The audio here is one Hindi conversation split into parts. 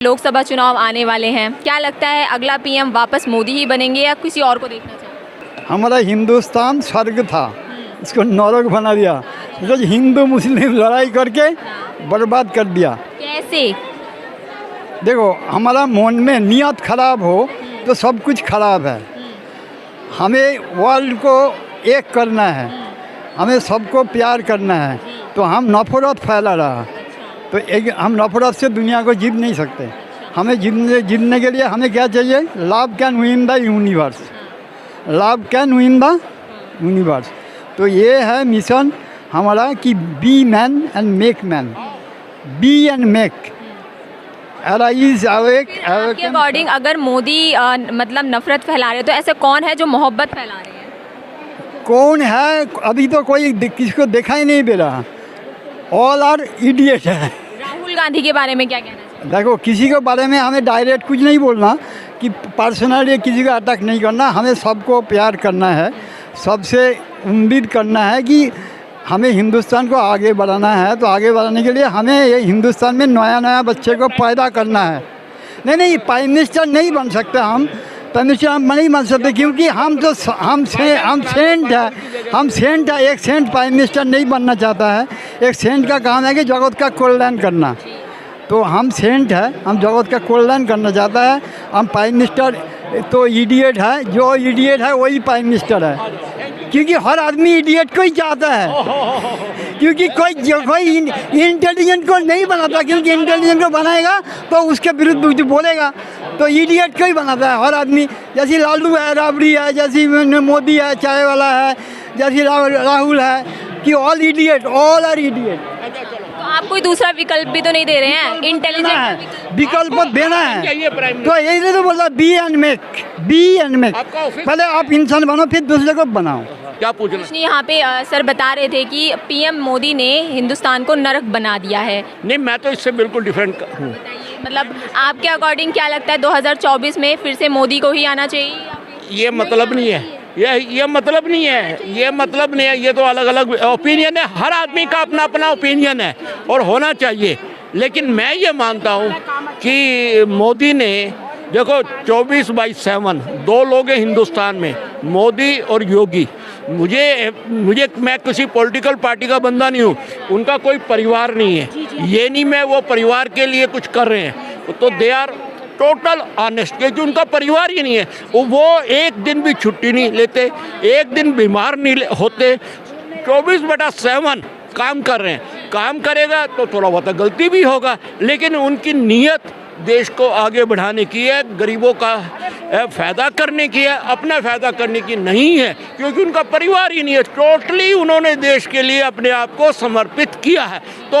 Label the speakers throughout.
Speaker 1: लोकसभा चुनाव आने वाले हैं, क्या लगता है अगला पीएम वापस मोदी ही बनेंगे या किसी और को देखना चाहते हैं?
Speaker 2: हमारा हिंदुस्तान स्वर्ग था, इसको नरक बना दिया। तो हिंदू मुस्लिम लड़ाई करके बर्बाद कर दिया।
Speaker 1: कैसे?
Speaker 2: देखो, हमारा मन में नियत खराब हो तो सब कुछ खराब है। हमें वर्ल्ड को एक करना है, हमें सबको प्यार करना है, तो हम नफरत फैला रहा। तो एक हम नफरत से दुनिया को जीत नहीं सकते। हमें जीतने के लिए हमें क्या चाहिए? Love can win the universe, love can win the universe. तो ये है मिशन हमारा कि be man and make man, be and make.
Speaker 1: आपके अकॉर्डिंग अगर मोदी मतलब नफरत फैला रहे तो ऐसे कौन है जो मोहब्बत फैला रहे हैं?
Speaker 2: कौन है? अभी तो कोई किसी को देखा ही नहीं दे रहा। ऑल आर इडियट है।
Speaker 1: राहुल गांधी के बारे में क्या कहना चाहिए?
Speaker 2: देखो, किसी के बारे में हमें डायरेक्ट कुछ नहीं बोलना कि पर्सनली किसी का अटैक नहीं करना। हमें सबको प्यार करना है, सबसे उम्मीद करना है कि हमें हिंदुस्तान को आगे बढ़ाना है। तो आगे बढ़ाने के लिए हमें ये हिंदुस्तान में नया बच्चे को पैदा करना है। नहीं, प्राइम मिनिस्टर नहीं बन सकते हम, प्राइम मिनिस्टर हम नहीं बन सकते, क्योंकि हम सेंट है, हम सेंट है। एक सेंट प्राइम मिनिस्टर नहीं बनना चाहता है। एक सेंट का काम है कि जगत का कल्याण करना। तो हम सेंट है, हम जगत का कल्याण करना चाहता है। हम प्राइम मिनिस्टर तो इडियट है, जो इडियट है वही प्राइम मिनिस्टर है, क्योंकि हर आदमी इडियट को ही चाहता है। क्योंकि कोई इंटेलिजेंट को नहीं बनाता, क्योंकि इंटेलिजेंट को बनाएगा तो उसके विरुद्ध कुछ बोलेगा। तो इडियट को ही बनाता है हर आदमी। जैसे लालू है, राबड़ी है, जैसे मोदी है, चाय वाला है, जैसे राहुल है, कि all idiot, all are idiot.
Speaker 1: तो आप कोई दूसरा विकल्प भी तो नहीं दे रहे हैं? इंटेलिजेंट
Speaker 2: विकल्प देना है, तो यही तो बोला be and make, be and make. पहले आप इंसान बनो, फिर दूसरे को बनाओ।
Speaker 3: क्या पूछना?
Speaker 1: यहाँ पे सर बता रहे थे कि पीएम मोदी ने हिंदुस्तान को नरक बना दिया है।
Speaker 3: नहीं, मैं तो इससे बिल्कुल डिफरेंट हूँ।
Speaker 1: मतलब आपके अकॉर्डिंग क्या लगता है 2024 में फिर से मोदी को ही आना चाहिए?
Speaker 3: ये मतलब नहीं है, ये मतलब नहीं है, ये मतलब नहीं है। ये तो अलग अलग ओपिनियन है, हर आदमी का अपना अपना ओपिनियन है और होना चाहिए। लेकिन मैं ये मानता हूँ कि मोदी ने, देखो 24/7 दो लोग हैं हिंदुस्तान में, मोदी और योगी। मुझे मैं किसी पॉलिटिकल पार्टी का बंदा नहीं हूँ, उनका कोई परिवार नहीं है। ये नहीं मैं वो परिवार के लिए कुछ कर रहे हैं, तो दे आर टोटल ऑनेस्ट, क्योंकि उनका परिवार ही नहीं है। वो एक दिन भी छुट्टी नहीं लेते, एक दिन बीमार नहीं होते, 24/7 काम कर रहे हैं। काम करेगा तो थोड़ा बहुत गलती भी होगा, लेकिन उनकी नीयत देश को आगे बढ़ाने की है, गरीबों का फ़ायदा करने की है, अपना फ़ायदा करने की नहीं है, क्योंकि उनका परिवार ही नहीं है। टोटली उन्होंने देश के लिए अपने आप को समर्पित किया है। तो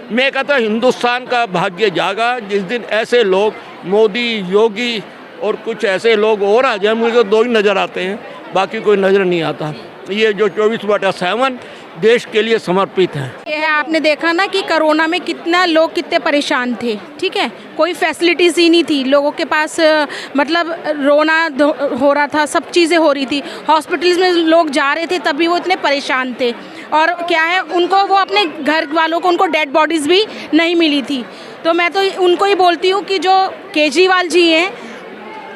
Speaker 3: मैं कहता हिंदुस्तान का भाग्य जागा जिस दिन ऐसे लोग, मोदी, योगी और कुछ ऐसे लोग और आ जाए। मुझे दो ही नज़र आते हैं, बाकी कोई नज़र नहीं आता। ये जो 24/7 देश के लिए समर्पित है।
Speaker 4: ये है, आपने देखा ना कि कोरोना में कितने परेशान थे, ठीक है? कोई फैसिलिटीज़ ही नहीं थी लोगों के पास, मतलब रोना हो रहा था, सब चीज़ें हो रही थी। हॉस्पिटल्स में लोग जा रहे थे तब भी वो इतने परेशान थे। और क्या है, उनको वो अपने घर वालों को, उनको डेड बॉडीज़ भी नहीं मिली थी। तो मैं तो उनको ही बोलती हूँ कि जो केजरीवाल जी हैं,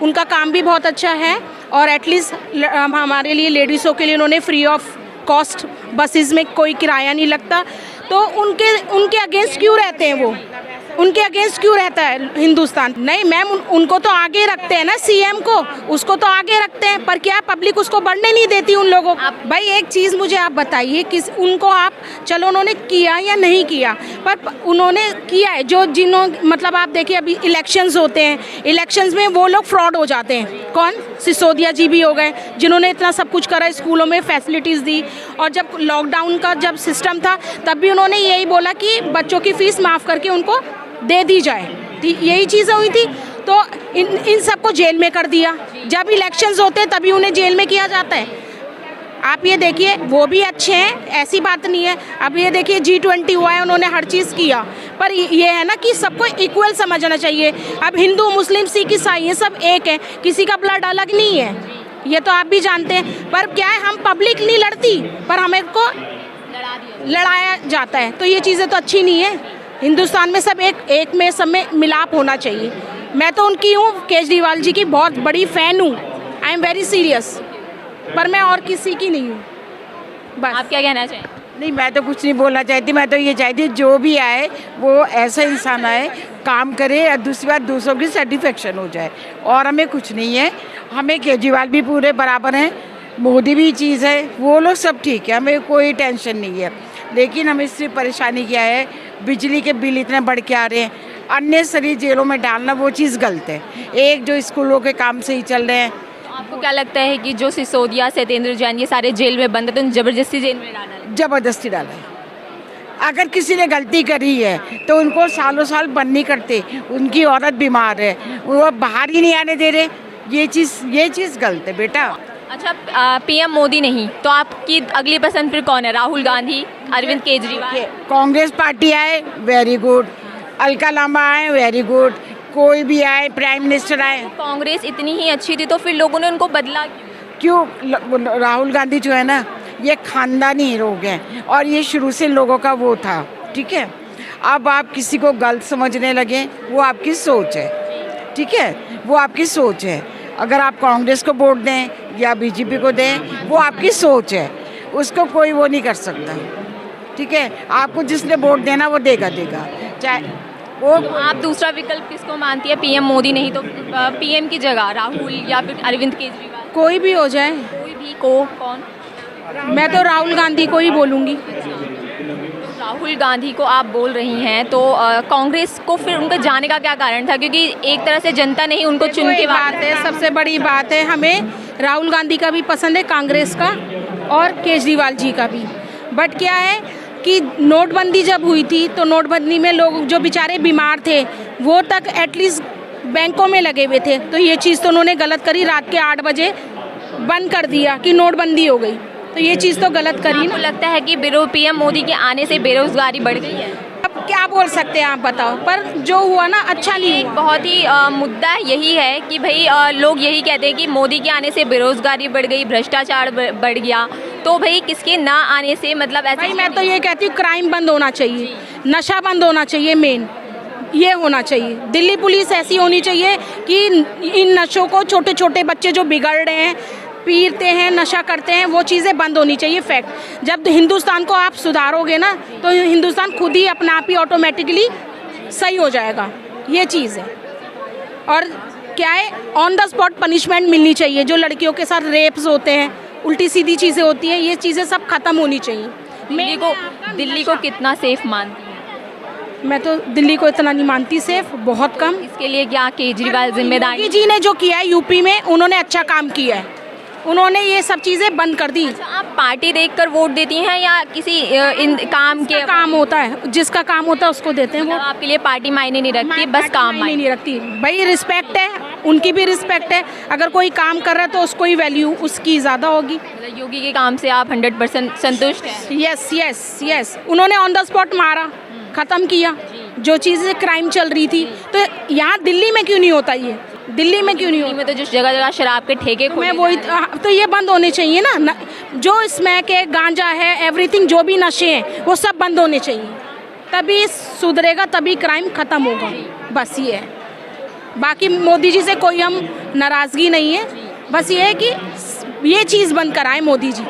Speaker 4: उनका काम भी बहुत अच्छा है, और एटलीस्ट हमारे लिए, लेडीज़ों के लिए उन्होंने फ्री ऑफ कॉस्ट बसेस में कोई किराया नहीं लगता। तो उनके अगेंस्ट क्यों रहते हैं वो? उनके अगेंस्ट क्यों रहता है हिंदुस्तान? नहीं मैम, उनको तो आगे रखते हैं ना, सीएम को, उसको तो आगे रखते हैं, पर क्या पब्लिक उसको बढ़ने नहीं देती उन लोगों को। भाई एक चीज़ मुझे आप बताइए कि उनको आप, चलो उन्होंने किया या नहीं किया, पर उन्होंने किया है। मतलब आप देखिए अभी इलेक्शंस होते हैं, इलेक्शंस में वो लोग फ्रॉड हो जाते हैं। कौन? सिसोदिया जी भी हो गए, जिन्होंने इतना सब कुछ करा, स्कूलों में फैसिलिटीज़ दी। और जब लॉकडाउन का जब सिस्टम था तब भी उन्होंने यही बोला कि बच्चों की फ़ीस माफ़ करके उनको दे दी जाए, यही चीज़ें हुई थी। तो इन सबको जेल में कर दिया। जब इलेक्शंस होते हैं तभी उन्हें जेल में किया जाता है। आप ये देखिए, वो भी अच्छे हैं, ऐसी बात नहीं है। अब ये देखिए G20 हुआ है, उन्होंने हर चीज़ किया, पर ये है ना कि सबको इक्वल समझना चाहिए। अब हिंदू, मुस्लिम, सिख, ईसाई ये सब एक है, किसी का ब्लड अलग नहीं है, ये तो आप भी जानते हैं। पर क्या है, हम पब्लिक नहीं लड़ती, पर हमें को लड़ाया जाता है, तो ये चीज़ें तो अच्छी नहीं है। हिंदुस्तान में सब एक में सब में मिलाप होना चाहिए। मैं तो उनकी हूँ, केजरीवाल जी की बहुत बड़ी फ़ैन हूँ। आई एम वेरी सीरियस, पर मैं और किसी की नहीं हूँ। बस।
Speaker 1: आप क्या कहना चाहें?
Speaker 5: नहीं, मैं तो कुछ नहीं बोलना चाहती। मैं तो ये चाहती जो भी आए वो ऐसा इंसान आए, काम करे, और दूसरी बात दूसरों की सेटिस्फेक्शन हो जाए। और हमें कुछ नहीं है, हमें केजरीवाल भी पूरे बराबर हैं, मोदी भी चीज़ है, वो लोग सब ठीक है, हमें कोई टेंशन नहीं है। लेकिन हमें सिर्फ परेशानी क्या है, बिजली के बिल इतने बढ़ के आ रहे हैं, अननेसेसरी जेलों में डालना, वो चीज़ गलत है। एक जो स्कूलों के काम सही चल रहे हैं।
Speaker 1: आपको क्या लगता है कि जो सिसोदिया, सत्येंद्र जैन ये सारे जेल में बंद है तो उन्हें ज़बरदस्ती जेल में डाला है?
Speaker 5: ज़बरदस्ती डाला है। अगर किसी ने गलती करी है तो उनको सालों साल बंद नहीं करते। उनकी औरत बीमार है, वो बाहर ही नहीं आने दे रहे। ये चीज़ गलत है बेटा।
Speaker 1: अच्छा, पीएम मोदी नहीं तो आपकी अगली पसंद फिर कौन है? राहुल गांधी, अरविंद केजरीवाल?
Speaker 5: कांग्रेस पार्टी आए वेरी गुड, अलका लांबा आए वेरी गुड, कोई भी आए, प्राइम मिनिस्टर आए।
Speaker 1: कांग्रेस इतनी ही अच्छी थी तो फिर लोगों ने उनको बदला क्यों?
Speaker 5: राहुल गांधी जो है ना, ये खानदानी लोग हैं और ये शुरू से लोगों का वो था, ठीक है। अब आप किसी को गलत समझने लगे, वो आपकी सोच है, ठीक है, वो आपकी सोच है। अगर आप कांग्रेस को वोट दें या बीजेपी को दें, वो आपकी सोच है, उसको कोई वो नहीं कर सकता, ठीक है। आपको जिसने वोट देना वो देगा, चाहे वो।
Speaker 1: तो आप दूसरा विकल्प किसको मानती है? पीएम मोदी नहीं तो पीएम की जगह राहुल या फिर अरविंद केजरीवाल?
Speaker 4: कोई भी हो जाए,
Speaker 1: कोई भी को कौन?
Speaker 4: मैं तो राहुल गांधी को ही बोलूँगी।
Speaker 1: राहुल गांधी को आप बोल रही हैं तो कांग्रेस को फिर उनका जाने का क्या कारण था? क्योंकि एक तरह से जनता ने ही उनको चुन के
Speaker 4: बात है, सबसे बड़ी बात है, हमें राहुल गांधी का भी पसंद है, कांग्रेस का और केजरीवाल जी का भी। बट क्या है कि नोटबंदी जब हुई थी तो नोटबंदी में लोग जो बेचारे बीमार थे वो तक एटलीस्ट बैंकों में लगे हुए थे, तो ये चीज़ तो उन्होंने गलत करी। रात के 8 बजे बंद कर दिया कि नोटबंदी हो गई, तो ये चीज़ तो गलत करी ना।
Speaker 1: लगता है कि पीएम मोदी के आने से बेरोजगारी बढ़ गई है?
Speaker 4: अब क्या बोल सकते हैं आप बताओ, पर जो हुआ ना अच्छा नहीं
Speaker 1: एक
Speaker 4: हुआ।
Speaker 1: बहुत ही मुद्दा यही है कि भाई लोग यही कहते हैं कि मोदी के आने से बेरोजगारी बढ़ गई, भ्रष्टाचार बढ़ गया, तो भाई किसके ना आने से मतलब ऐसे?
Speaker 4: भाई मैं तो ये कहती हूँ क्राइम बंद होना चाहिए, नशा बंद होना चाहिए, मेन ये होना चाहिए। दिल्ली पुलिस ऐसी होनी चाहिए कि इन नशों को, छोटे छोटे बच्चे जो बिगड़ रहे हैं, पीते हैं, नशा करते हैं, वो चीज़ें बंद होनी चाहिए। फैक्ट, जब हिंदुस्तान को आप सुधारोगे ना तो हिंदुस्तान खुद ही अपना आप ही ऑटोमेटिकली सही हो जाएगा, ये चीज़ है। और क्या है, ऑन द स्पॉट पनिशमेंट मिलनी चाहिए। जो लड़कियों के साथ रेप्स होते हैं, उल्टी सीधी चीज़ें होती हैं, ये चीज़ें सब ख़त्म होनी चाहिए।
Speaker 1: दिल्ली को कितना सेफ मानती है?
Speaker 4: मैं तो दिल्ली को इतना नहीं मानती सेफ, बहुत कम।
Speaker 1: इसके लिए क्या केजरीवाल जिम्मेदार?
Speaker 4: योगी जी ने जो किया है यूपी में, उन्होंने अच्छा काम किया है, उन्होंने ये सब चीज़ें बंद कर दी।
Speaker 1: अच्छा, आप पार्टी देखकर वोट देती हैं या किसी इन काम के?
Speaker 4: काम होता है, जिसका काम होता है उसको देते हैं
Speaker 1: मतलब
Speaker 4: वो।
Speaker 1: आपके लिए पार्टी मायने नहीं रखती, बस काम
Speaker 4: मायने नहीं रखती। भाई रिस्पेक्ट है, उनकी भी रिस्पेक्ट है। अगर कोई काम कर रहा है तो उसको ही वैल्यू उसकी ज़्यादा होगी।
Speaker 1: मतलब योगी के काम से आप 100% संतुष्ट हैं?
Speaker 4: यस यस यस, उन्होंने ऑन द स्पॉट मारा, ख़त्म किया जो चीज़ें क्राइम चल रही थी। तो यहाँ दिल्ली में क्यों नहीं होता ये? दिल्ली में क्यों नहीं होता?
Speaker 1: में तो जो जगह जगह शराब के ठेके
Speaker 4: मैं वही तो ये बंद होने चाहिए ना। जो स्मैक है, गांजा है, एवरीथिंग, जो भी नशे हैं वो सब बंद होने चाहिए, तभी सुधरेगा, तभी क्राइम ख़त्म होगा। बस ये है, बाकी मोदी जी से कोई हम नाराज़गी नहीं है, बस ये है कि ये चीज़ बंद कराएं मोदी जी।